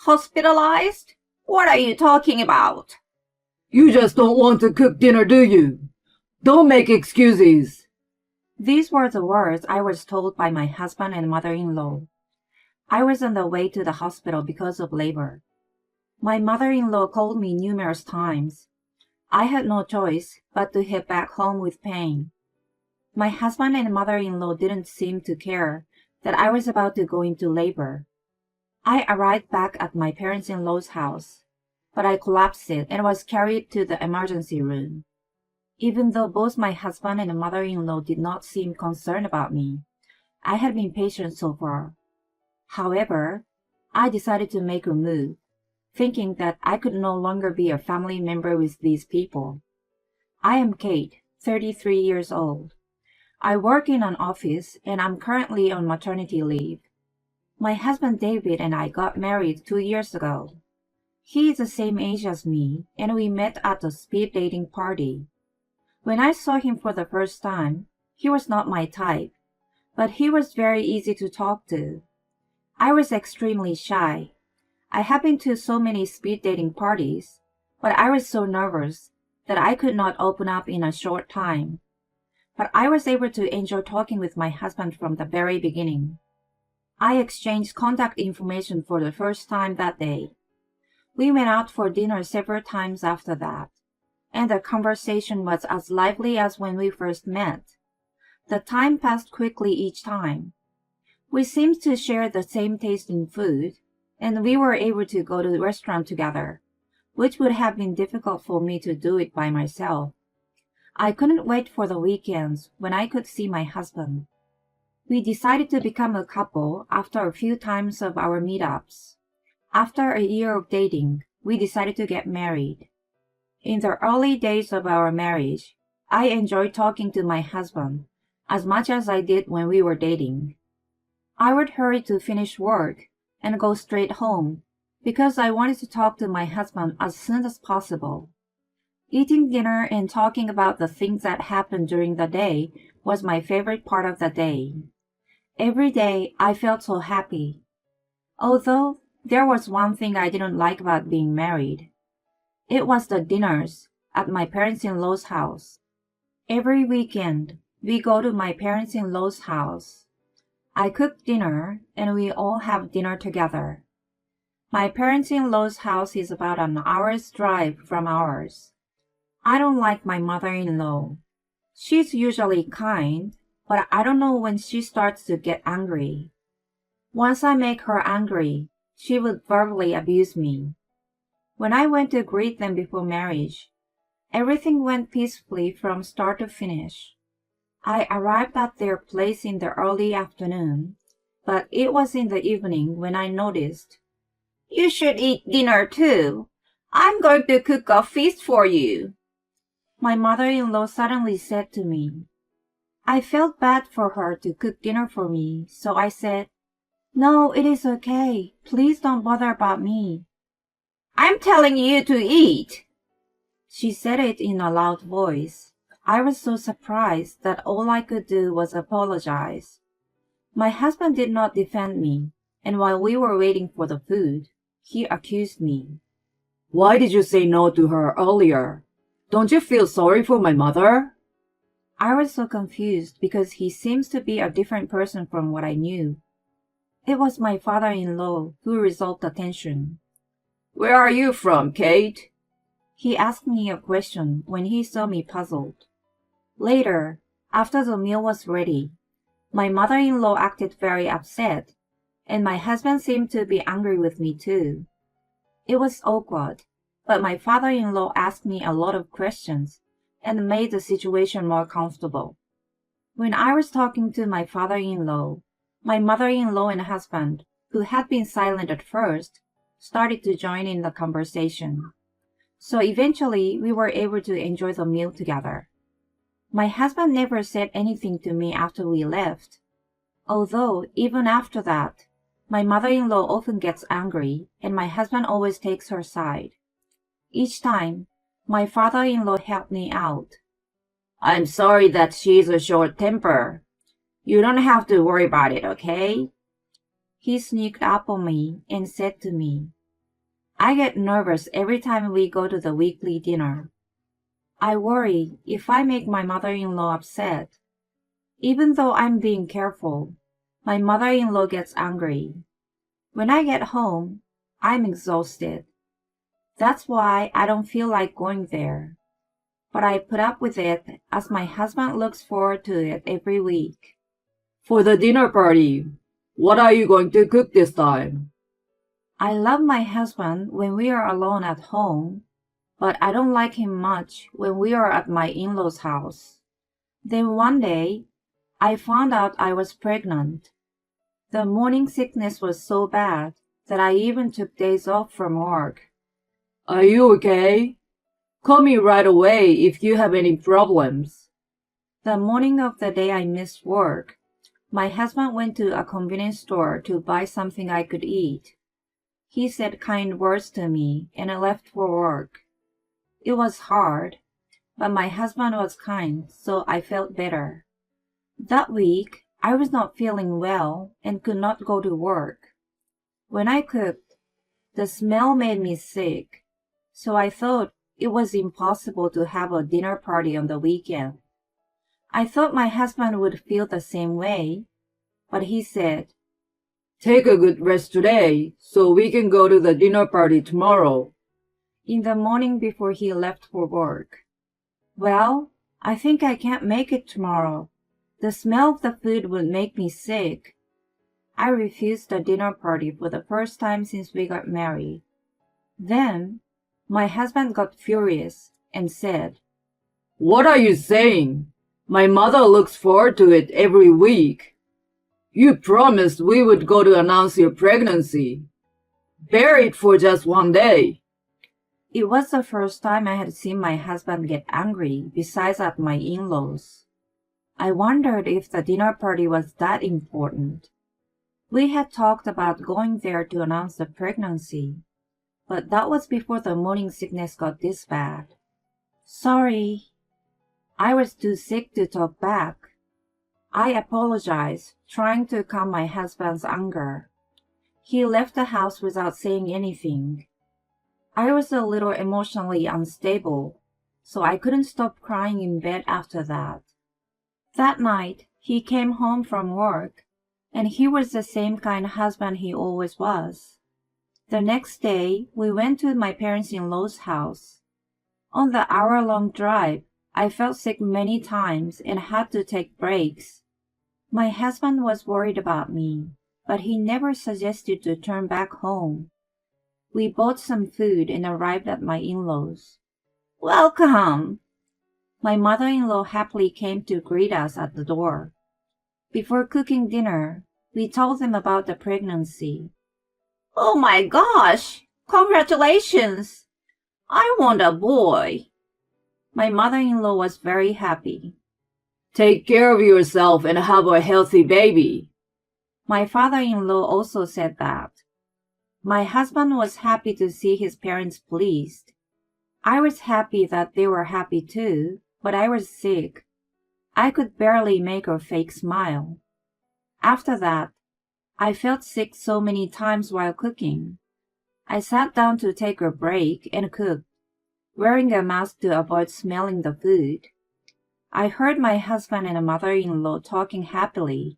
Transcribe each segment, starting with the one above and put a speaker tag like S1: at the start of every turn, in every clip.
S1: Hospitalized? What are you talking about?
S2: You just don't want to cook dinner, do you? Don't make excuses.
S1: These were the words I was told by my husband and mother-in-law. I was on the way to the hospital because of labor. My mother-in-law called me numerous times. I had no choice but to head back home with pain. My husband and mother-in-law didn't seem to care that I was about to go into labor. I arrived back at my parents-in-law's house, but I collapsed and was carried to the emergency room. Even though both my husband and mother-in-law did not seem concerned about me, I had been patient so far. However, I decided to make a move, thinking that I could no longer be a family member with these people. I am Kate, 33 years old. I work in an office and I'm currently on maternity leave. My husband David and I got married 2 years ago. He is the same age as me and we met at a speed dating party. When I saw him for the first time, he was not my type, but he was very easy to talk to. I was extremely shy. I have been to so many speed dating parties, but I was so nervous that I could not open up in a short time. But I was able to enjoy talking with my husband from the very beginning. I exchanged contact information for the first time that day. We went out for dinner several times after that, and the conversation was as lively as when we first met. The time passed quickly each time. We seemed to share the same taste in food, and we were able to go to the restaurant together, which would have been difficult for me to do it by myself. I couldn't wait for the weekends when I could see my husband. We decided to become a couple after a few times of our meetups. After a year of dating, we decided to get married. In the early days of our marriage, I enjoyed talking to my husband as much as I did when we were dating. I would hurry to finish work and go straight home because I wanted to talk to my husband as soon as possible. Eating dinner and talking about the things that happened during the day was my favorite part of the day. Every day I felt so happy. Although there was one thing I didn't like about being married. It was the dinners at my parents-in-law's house. Every weekend, we go to my parents-in-law's house. I cook dinner and we all have dinner together. My parents-in-law's house is about an hour's drive from ours. I don't like my mother-in-law. She's usually kind, but I don't know when she starts to get angry. Once I make her angry, she would verbally abuse me. When I went to greet them before marriage, everything went peacefully from start to finish. I arrived at their place in the early afternoon, but it was in the evening when I noticed, "You should eat dinner too. I'm going to cook a feast for you." My mother-in-law suddenly said to me. I felt bad for her to cook dinner for me, so I said, "No, it is okay. Please don't bother about me." "I'm telling you to eat." She said it in a loud voice. I was so surprised that all I could do was apologize. My husband did not defend me, and while we were waiting for the food, he accused me.
S2: Why did you say no to her earlier? Don't you feel sorry for my mother?
S1: I was so confused because he seems to be a different person from what I knew. It was my father-in-law who resolved the tension.
S2: Where are you from, Kate?
S1: He asked me a question when he saw me puzzled. Later, after the meal was ready, my mother-in-law acted very upset, and my husband seemed to be angry with me too. It was awkward, but my father-in-law asked me a lot of questions and made the situation more comfortable. When I was talking to my father-in-law, my mother-in-law and husband, who had been silent at first, started to join in the conversation. So eventually we were able to enjoy the meal together. My husband never said anything to me after we left, although even after that, my mother-in-law often gets angry and my husband always takes her side. Each time, my father-in-law helped me out.
S2: I'm sorry that she's a short temper. You don't have to worry about it, okay?
S1: He sneaked up on me and said to me, I get nervous every time we go to the weekly dinner. I worry if I make my mother-in-law upset. Even though I'm being careful, my mother-in-law gets angry. When I get home, I'm exhausted. That's why I don't feel like going there. But I put up with it as my husband looks forward to it every week.
S2: For the dinner party, what are you going to cook this time?
S1: I love my husband when we are alone at home, but I don't like him much when we are at my in-laws' house. Then one day, I found out I was pregnant. The morning sickness was so bad that I even took days off from work.
S2: Are you okay? Call me right away if you have any problems.
S1: The morning of the day I missed work, my husband went to a convenience store to buy something I could eat. He said kind words to me and I left for work. It was hard, but my husband was kind, so I felt better. That week, I was not feeling well and could not go to work. When I cooked, the smell made me sick, so I thought it was impossible to have a dinner party on the weekend. I thought my husband would feel the same way, but he said,
S2: Take a good rest today so we can go to the dinner party tomorrow.
S1: In the morning before he left for work. Well, I think I can't make it tomorrow. The smell of the food would make me sick. I refused the dinner party for the first time since we got married. Then, my husband got furious and said,
S2: What are you saying? My mother looks forward to it every week. You promised we would go to announce your pregnancy. Bear it for just one day.
S1: It was the first time I had seen my husband get angry besides at my in-laws. I wondered if the dinner party was that important. We had talked about going there to announce the pregnancy, but that was before the morning sickness got this bad. Sorry. I was too sick to talk back. I apologized, trying to calm my husband's anger. He left the house without saying anything. I was a little emotionally unstable, so I couldn't stop crying in bed after that. That night, he came home from work, and he was the same kind husband he always was. The next day, we went to my parents-in-law's house. On the hour-long drive, I felt sick many times and had to take breaks. My husband was worried about me, but he never suggested to turn back home. We bought some food and arrived at my in-laws. Welcome! My mother-in-law happily came to greet us at the door. Before cooking dinner, we told them about the pregnancy. Oh my gosh! Congratulations! I want a boy. My mother-in-law was very happy.
S2: Take care of yourself and have a healthy baby.
S1: My father-in-law also said that. My husband was happy to see his parents pleased. I was happy that they were happy too, but I was sick. I could barely make a fake smile. After that, I felt sick so many times while cooking. I sat down to take a break and cooked, wearing a mask to avoid smelling the food. I heard my husband and mother-in-law talking happily,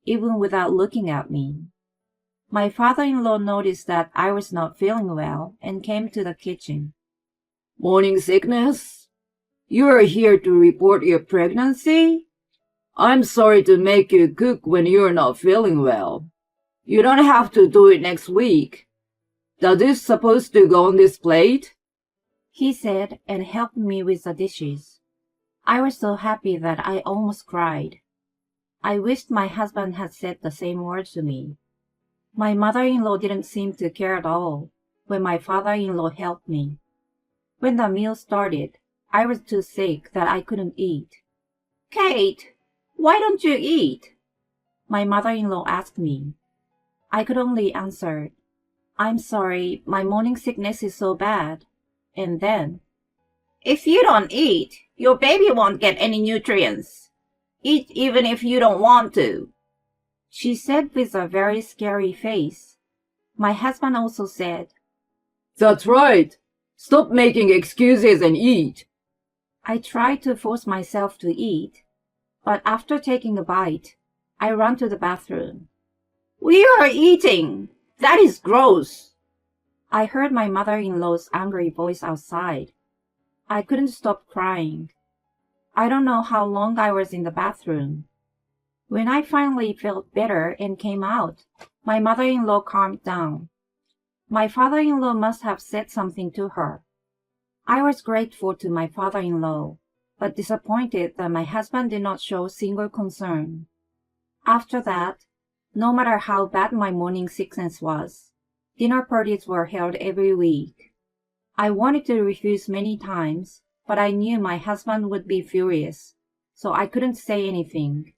S1: even without looking at me. My father-in-law noticed that I was not feeling well and came to the kitchen.
S2: Morning sickness? You are here to report your pregnancy? I'm sorry to make you cook when you're not feeling well. You don't have to do it next week. Does this supposed to go on this plate?
S1: He said and helped me with the dishes. I was so happy that I almost cried. I wished my husband had said the same words to me. My mother-in-law didn't seem to care at all when my father-in-law helped me. When the meal started, I was too sick that I couldn't eat. Kate, why don't you eat? My mother-in-law asked me. I could only answer, I'm sorry, my morning sickness is so bad. And then, if you don't eat, your baby won't get any nutrients. Eat even if you don't want to. She said with a very scary face. My husband also said,
S2: That's right. Stop making excuses and eat.
S1: I tried to force myself to eat, but after taking a bite, I ran to the bathroom. We are eating! That is gross! I heard my mother-in-law's angry voice outside. I couldn't stop crying. I don't know how long I was in the bathroom. When I finally felt better and came out, my mother-in-law calmed down. My father-in-law must have said something to her. I was grateful to my father-in-law, but disappointed that my husband did not show single concern. After that, no matter how bad my morning sickness was, dinner parties were held every week. I wanted to refuse many times, but I knew my husband would be furious, so I couldn't say anything.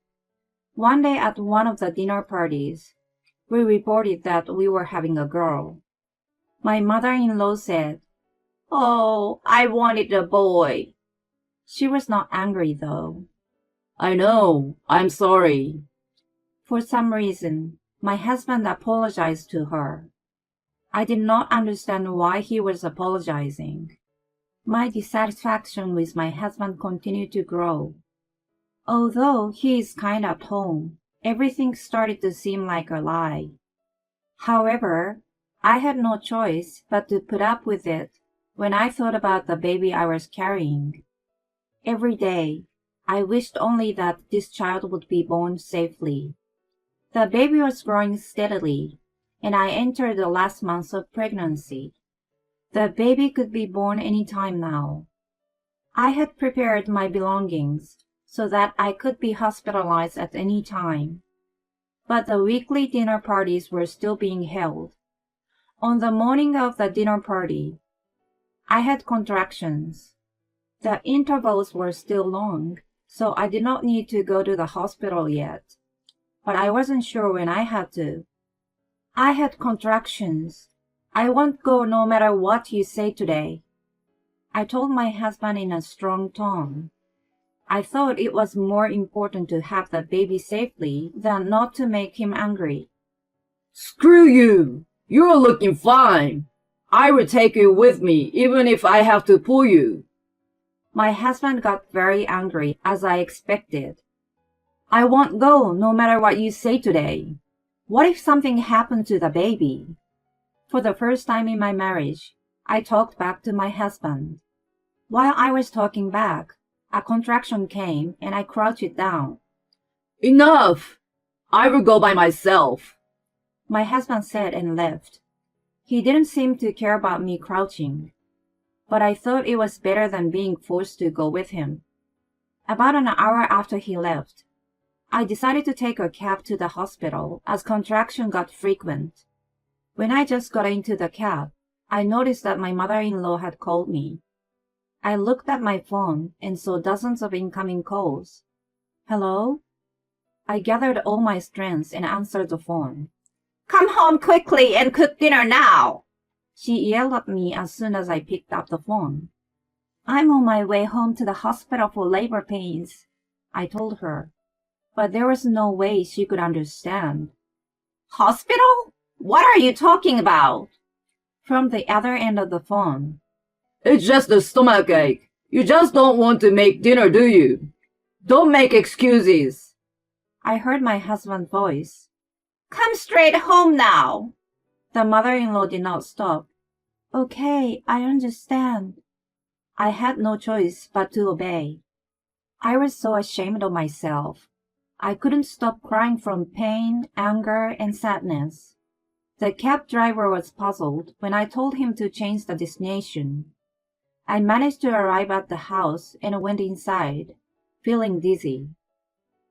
S1: One day at one of the dinner parties, we reported that we were having a girl. My mother-in-law said, "Oh, I wanted a boy." She was not angry though.
S2: I know. I'm sorry.
S1: For some reason, my husband apologized to her. I did not understand why he was apologizing. My dissatisfaction with my husband continued to grow. Although he is kind at home, everything started to seem like a lie. However, I had no choice but to put up with it when I thought about the baby I was carrying. Every day, I wished only that this child would be born safely. The baby was growing steadily, and I entered the last months of pregnancy. The baby could be born any time now. I had prepared my belongings so that I could be hospitalized at any time. But the weekly dinner parties were still being held. On the morning of the dinner party, I had contractions. The intervals were still long, so I did not need to go to the hospital yet. But I wasn't sure when I had to. I had contractions. I won't go no matter what you say today. I told my husband in a strong tone. I thought it was more important to have the baby safely than not to make him angry.
S2: Screw you! You're looking fine. I will take you with me even if I have to pull you.
S1: My husband got very angry, as I expected. I won't go no matter what you say today. What if something happened to the baby? For the first time in my marriage, I talked back to my husband. While I was talking back, a contraction came and I crouched down.
S2: Enough! I will go by myself.
S1: My husband said and left. He didn't seem to care about me crouching, but I thought it was better than being forced to go with him. About an hour after he left, I decided to take a cab to the hospital as contraction got frequent. When I just got into the cab, I noticed that my mother-in-law had called me. I looked at my phone and saw dozens of incoming calls. Hello? I gathered all my strength and answered the phone. Come home quickly and cook dinner now! She yelled at me as soon as I picked up the phone. I'm on my way home to the hospital for labor pains, I told her. But there was no way she could understand. Hospital? What are you talking about? From the other end of the phone.
S2: It's just a stomachache. You just don't want to make dinner, do you? Don't make excuses.
S1: I heard my husband's voice. Come straight home now. The mother-in-law did not stop. Okay, I understand. I had no choice but to obey. I was so ashamed of myself. I couldn't stop crying from pain, anger, and sadness. The cab driver was puzzled when I told him to change the destination. I managed to arrive at the house and went inside, feeling dizzy.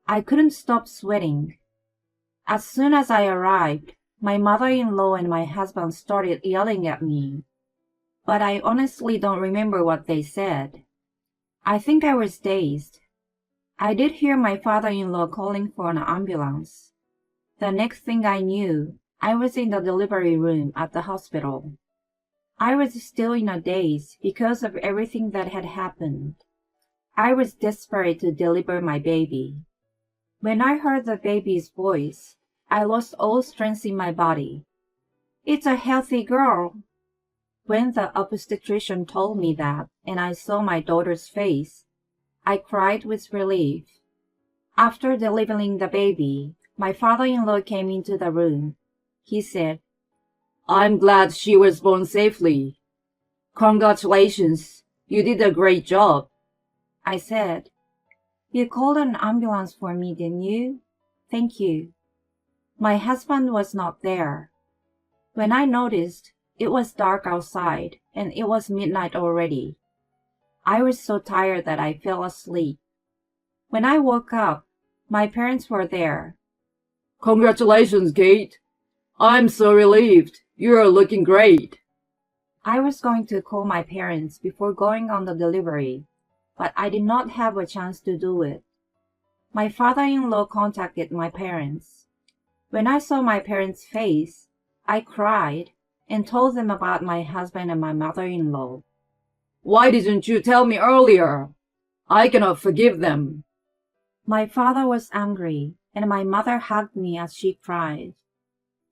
S1: I couldn't stop sweating. As soon as I arrived, my mother-in-law and my husband started yelling at me. But I honestly don't remember what they said. I think I was dazed. I did hear my father-in-law calling for an ambulance. The next thing I knew, I was in the delivery room at the hospital. I was still in a daze because of everything that had happened. I was desperate to deliver my baby. When I heard the baby's voice, I lost all strength in my body. It's a healthy girl. When the obstetrician told me that and I saw my daughter's face, I cried with relief. After delivering the baby, my father-in-law came into the room. He said,
S2: I'm glad she was born safely. Congratulations, you did a great job.
S1: I said, You called an ambulance for me, didn't you? Thank you. My husband was not there. When I noticed, it was dark outside and it was midnight already. I was so tired that I fell asleep. When I woke up, my parents were there.
S2: Congratulations, Kate. I'm so relieved. You're looking great.
S1: I was going to call my parents before going on the delivery, but I did not have a chance to do it. My father-in-law contacted my parents. When I saw my parents' face, I cried and told them about my husband and my mother-in-law.
S2: Why didn't you tell me earlier? I cannot forgive them.
S1: My father was angry, and my mother hugged me as she cried.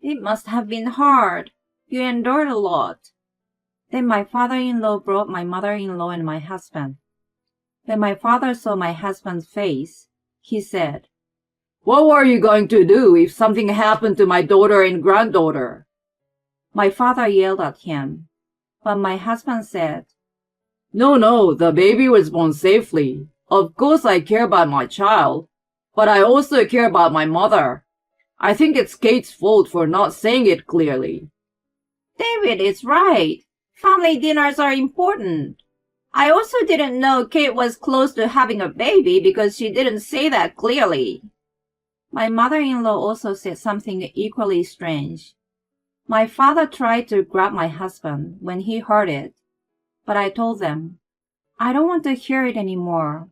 S1: It must have been hard. You endured a lot. Then my father-in-law brought my mother-in-law and my husband. When my father saw my husband's face, he said,
S2: What were you going to do if something happened to my daughter and granddaughter?
S1: My father yelled at him, but my husband said,
S2: No, the baby was born safely. Of course I care about my child, but I also care about my mother. I think it's Kate's fault for not saying it clearly.
S1: David is right. Family dinners are important. I also didn't know Kate was close to having a baby because she didn't say that clearly. My mother-in-law also said something equally strange. My father tried to grab my husband when he heard it, but I told them, I don't want to hear it anymore.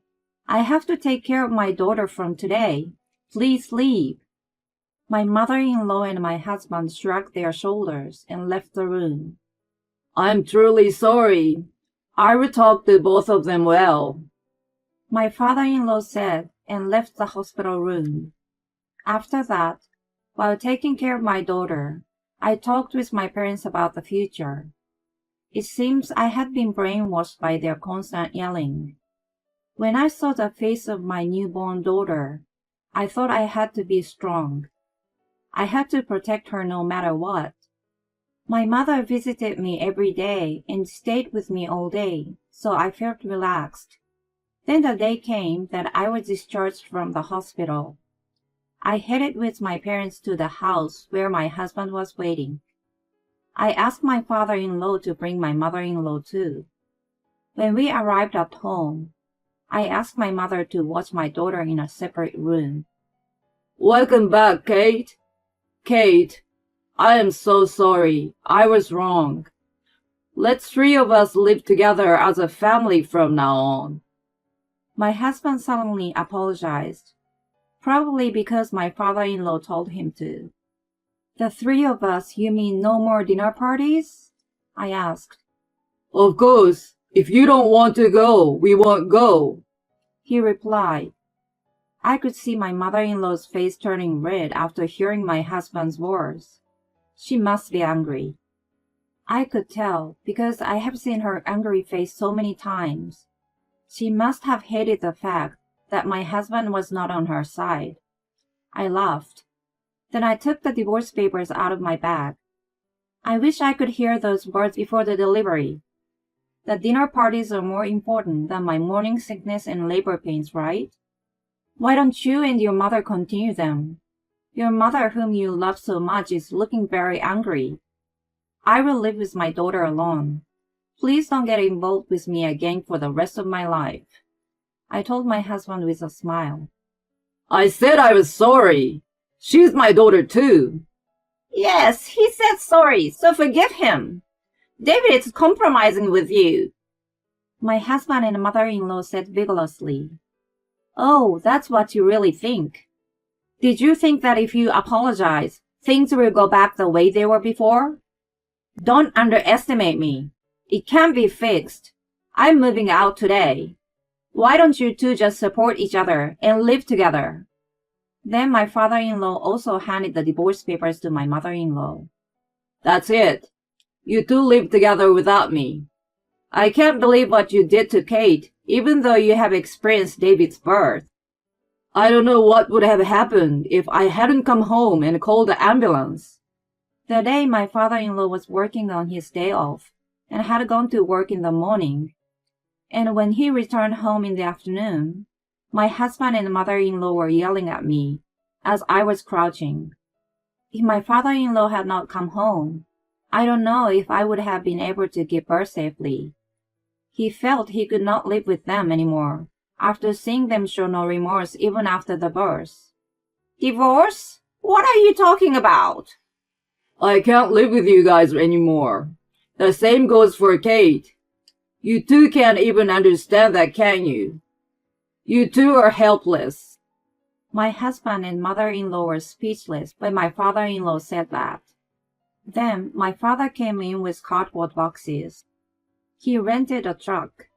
S1: I have to take care of my daughter from today. Please leave. My mother-in-law and my husband shrugged their shoulders and left the room.
S2: I'm truly sorry. I will talk to both of them well.
S1: My father-in-law said and left the hospital room. After that, while taking care of my daughter, I talked with my parents about the future. It seems I had been brainwashed by their constant yelling. When I saw the face of my newborn daughter, I thought I had to be strong. I had to protect her no matter what. My mother visited me every day and stayed with me all day, so I felt relaxed. Then the day came that I was discharged from the hospital. I headed with my parents to the house where my husband was waiting. I asked my father-in-law to bring my mother-in-law too. When we arrived at home, I asked my mother to watch my daughter in a separate room.
S2: Welcome back, Kate. Kate, I am so sorry. I was wrong. Let's 3 of us live together as a family from now on.
S1: My husband solemnly apologized, probably because my father-in-law told him to. The 3 of us, you mean no more dinner parties? I asked.
S2: Of course, if you don't want to go, we won't go,
S1: he replied. I could see my mother-in-law's face turning red after hearing my husband's words. She must be angry. I could tell because I have seen her angry face so many times. She must have hated the fact that my husband was not on her side. I laughed. Then I took the divorce papers out of my bag. I wish I could hear those words before the delivery. The dinner parties are more important than my morning sickness and labor pains, right? Why don't you and your mother continue them? Your mother, whom you love so much, is looking very angry. I will live with my daughter alone. Please don't get involved with me again for the rest of my life, I told my husband with a smile.
S2: I said I was sorry. She's my daughter too.
S1: Yes, he said sorry, so forgive him. David is compromising with you, my husband and mother-in-law said vigorously. Oh, that's what you really think. Did you think that if you apologize, things will go back the way they were before? Don't underestimate me. It can be fixed. I'm moving out today. Why don't you two just support each other and live together? Then my father-in-law also handed the divorce papers to my mother-in-law.
S2: That's it. You two live together without me. I can't believe what you did to Kate, even though you have experienced David's birth. I don't know what would have happened if I hadn't come home and called the ambulance.
S1: The day my father-in-law was working on his day off and had gone to work in the morning, and when he returned home in the afternoon, my husband and mother-in-law were yelling at me as I was crouching. If my father-in-law had not come home, I don't know if I would have been able to give birth safely. He felt he could not live with them anymore after seeing them show no remorse even after the birth. Divorce? What are you talking about?
S2: I can't live with you guys anymore. The same goes for Kate. You two can't even understand that, can you? You two are helpless.
S1: My husband and mother-in-law were speechless when my father-in-law said that. Then my father came in with cardboard boxes. He rented a truck.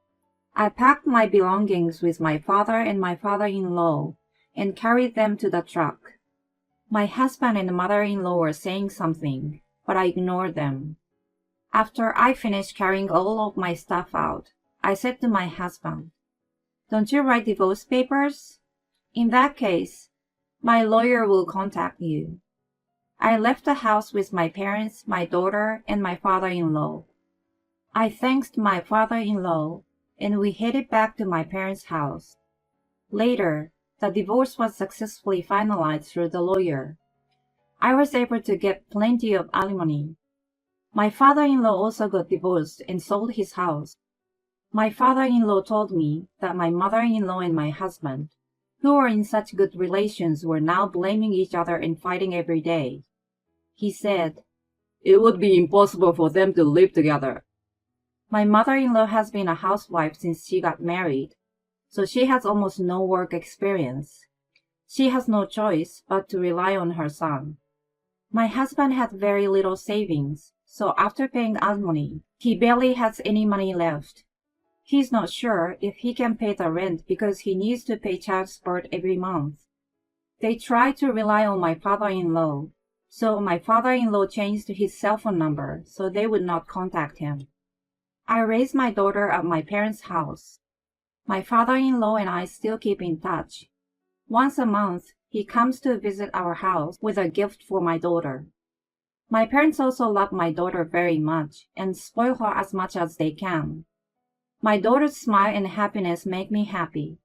S1: I packed my belongings with my father and my father-in-law and carried them to the truck. My husband and mother-in-law were saying something, but I ignored them. After I finished carrying all of my stuff out, I said to my husband, "Don't you write divorce papers? In that case, my lawyer will contact you." I left the house with my parents, my daughter, and my father-in-law. I thanked my father-in-law, and we headed back to my parents' house. Later, the divorce was successfully finalized through the lawyer. I was able to get plenty of alimony. My father-in-law also got divorced and sold his house. My father-in-law told me that my mother-in-law and my husband, who were in such good relations, were now blaming each other and fighting every day. He said,
S2: "It would be impossible for them to live together."
S1: My mother-in-law has been a housewife since she got married, so she has almost no work experience. She has no choice but to rely on her son. My husband had very little savings, so after paying alimony, he barely has any money left. He's not sure if he can pay the rent because he needs to pay child support every month. They try to rely on my father-in-law, so my father-in-law changed his cell phone number so they would not contact him. I raised my daughter at my parents' house. My father-in-law and I still keep in touch. Once a month, he comes to visit our house with a gift for my daughter. My parents also love my daughter very much and spoil her as much as they can. My daughter's smile and happiness make me happy.